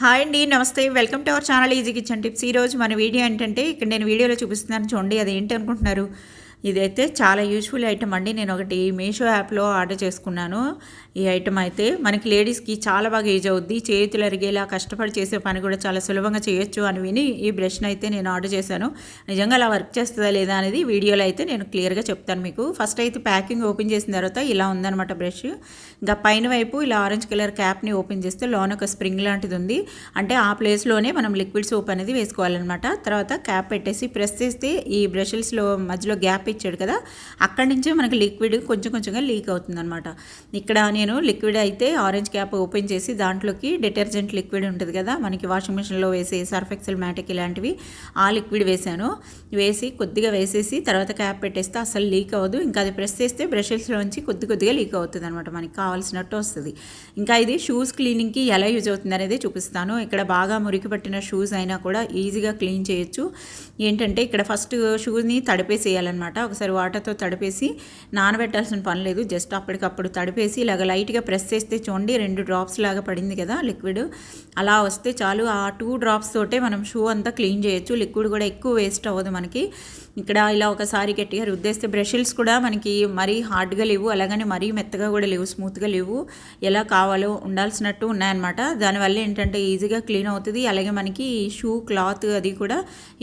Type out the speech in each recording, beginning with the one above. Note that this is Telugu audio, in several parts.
హాయ్ అండి. నమస్తే. Welcome to our channel easy kitchen tips. ఈరోజు మన వీడియో ఏంటంటే ఇక్కడ నేను వీడియోలో చూపిస్తున్నాను చూడండి. అదేంటి అనుకుంటున్నారు? ఇదైతే చాలా యూజ్ఫుల్ ఐటమ్ అండి. నేను ఒకటి మీషో యాప్లో ఆర్డర్ చేసుకున్నాను. ఈ ఐటమ్ అయితే మనకి లేడీస్కి చాలా బాగా యూజ్ అవుద్ది. చేతులు అరిగేలా కష్టపడి చేసే పని కూడా చాలా సులభంగా చేయొచ్చు అని విని ఈ బ్రష్ని అయితే నేను ఆర్డర్ చేశాను. నిజంగా అలా వర్క్ చేస్తుందా లేదా అనేది వీడియోలో అయితే నేను క్లియర్గా చెప్తాను మీకు. ఫస్ట్ అయితే ప్యాకింగ్ ఓపెన్ చేసిన తర్వాత ఇలా ఉందన్నమాట బ్రష్. ఇంకా పైన వైపు ఇలా ఆరెంజ్ కలర్ క్యాప్ని ఓపెన్ చేస్తే లోన ఒక స్ప్రింగ్ లాంటిది ఉంది. అంటే ఆ ప్లేస్లోనే మనం లిక్విడ్ సోప్ అనేది వేసుకోవాలన్నమాట. తర్వాత క్యాప్ పెట్టేసి ప్రెస్ చేస్తే ఈ బ్రషెస్లో మధ్యలో గ్యాప్ ఇచ్చాడు కదా, అక్కడి నుంచే మనకి లిక్విడ్ కొంచెం కొంచెంగా లీక్ అవుతుంది అనమాట. ఇక్కడ నేను లిక్విడ్ అయితే ఆరెంజ్ క్యాప్ ఓపెన్ చేసి దాంట్లోకి డిటర్జెంట్ లిక్విడ్ ఉంటుంది కదా, మనకి వాషింగ్ మిషన్లో వేసే సర్ఫ్ ఎక్సెల్ మ్యాటిక్ ఇలాంటివి, ఆ లిక్విడ్ వేసాను. వేసి కొద్దిగా వేసేసి తర్వాత క్యాప్ పెట్టేస్తే అసలు లీక్ అవ్వదు. ఇంకా అది ప్రెస్ చేస్తే బ్రషెస్లోంచి కొద్దిగా లీక్ అవుతుంది అనమాట, మనకి కావాల్సినట్టు వస్తుంది. ఇంకా ఇది షూస్ క్లీనింగ్కి ఎలా యూజ్ అవుతుంది అనేది చూపిస్తాను. ఇక్కడ బాగా మురికి పట్టిన షూస్ అయినా కూడా ఈజీగా క్లీన్ చేయొచ్చు. ఏంటంటే ఇక్కడ ఫస్ట్ షూస్ని తడిపేసేయాలన్నమాట. ఒకసారి వాటర్తో తడిపేసి నానబెట్టాల్సిన పని లేదు, జస్ట్ అప్పటికప్పుడు తడిపేసి ఇలాగ లైట్గా ప్రెస్ చేస్తే చూడండి 2 డ్రాప్స్ లాగా పడింది కదా లిక్విడ్. అలా వస్తే చాలు. ఆ 2 డ్రాప్స్ తోటే మనం షూ అంతా క్లీన్ చేయొచ్చు. లిక్విడ్ కూడా ఎక్కువ వేస్ట్ అవ్వదు మనకి. ఇక్కడ ఇలా ఒకసారి గట్టిగా రుద్దేస్తే బ్రషెస్ కూడా మనకి మరీ హార్డ్గా లేవు, అలాగని మరీ మెత్తగా కూడా లేవు, స్మూత్గా లేవు, ఎలా కావాలో ఉండాల్సినట్టు ఉన్నాయన్నమాట. దానివల్ల ఏంటంటే ఈజీగా క్లీన్ అవుతుంది. అలాగే మనకి షూ క్లాత్ అది కూడా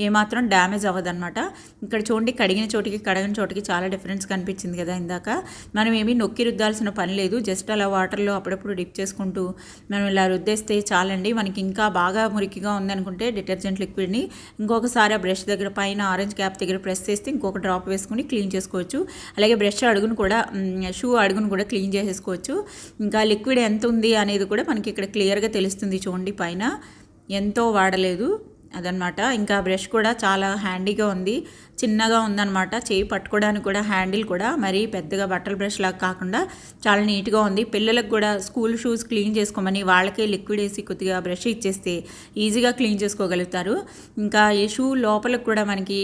ఏమాత్రం డ్యామేజ్ అవ్వదన్నమాట. ఇక్కడ చూడండి కడిగిన చోటికి కడగని చోటికి చాలా డిఫరెన్స్ కనిపించింది కదా ఇందాక. మనం ఏమీ నొక్కి రుద్దాల్సిన పని లేదు, జస్ట్ అలా వాటర్లో అప్పుడప్పుడు డిప్ చేసుకుంటూ మనం ఇలా రుద్దేస్తే చాలండి. మనకి ఇంకా బాగా మురికిగా ఉందనుకుంటే డిటర్జెంట్ లిక్విడ్ని ఇంకొకసారి ఆ బ్రష్ దగ్గర పైన ఆరెంజ్ క్యాప్ దగ్గర ప్రెస్ చేస్తే ఇంకొక డ్రాప్ వేసుకుని క్లీన్ చేసుకోవచ్చు. అలాగే బ్రష్ అడుగును కూడా, షూ అడుగును కూడా క్లీన్ చేసేసుకోవచ్చు. ఇంకా లిక్విడ్ ఎంత ఉంది అనేది కూడా మనకి ఇక్కడ క్లియర్గా తెలుస్తుంది చూడండి. పైన ఎంతో వాడలేదు అదనమాట. ఇంకా బ్రష్ కూడా చాలా హ్యాండీగా ఉంది, చిన్నగా ఉందన్నమాట. చేయి పట్టుకోవడానికి కూడా హ్యాండిల్ కూడా మరీ పెద్దగా బట్టల బ్రష్ లాగా కాకుండా చాలా నీట్గా ఉంది. పిల్లలకు కూడా స్కూల్ షూస్ క్లీన్ చేసుకోమని వాళ్ళకే లిక్విడ్ వేసి కొద్దిగా బ్రష్ ఇచ్చేస్తే ఈజీగా క్లీన్ చేసుకోగలుగుతారు. ఇంకా ఈ షూ లోపలికి కూడా మనకి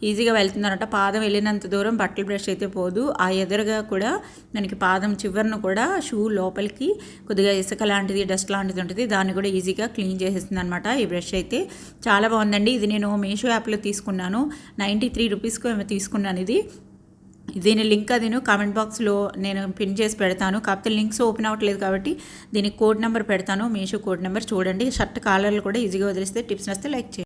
ఈజీగా వెళ్తుందన్నమాట. పాదం వెళ్ళినంత దూరం బట్టల బ్రష్ అయితే పోదు. ఆ ఎదురుగా కూడా మనకి పాదం చివరను కూడా షూ లోపలికి కొద్దిగా ఇసుక లాంటిది డస్ట్ లాంటిది ఉంటుంది, దాన్ని కూడా ఈజీగా క్లీన్ చేసేస్తుంది అనమాట ఈ బ్రష్ అయితే. చాలా బాగుందండి. ఇది నేను మీషో యాప్లో తీసుకున్నాను. 93 రూపీస్కు ఏమో తీసుకున్నాను ఇది. దీని లింక్ అది కామెంట్ బాక్స్లో నేను పిన్ చేసి పెడతాను. కాకపోతే లింక్స్ ఓపెన్ అవ్వట్లేదు కాబట్టి దీనికి కోడ్ నెంబర్ పెడతాను, మీషో కోడ్ నెంబర్. చూడండి షర్ట్ కాలర్లు కూడా ఈజీగా వదిలిస్తే. టిప్స్ నచ్చితే లైక్ చేయండి.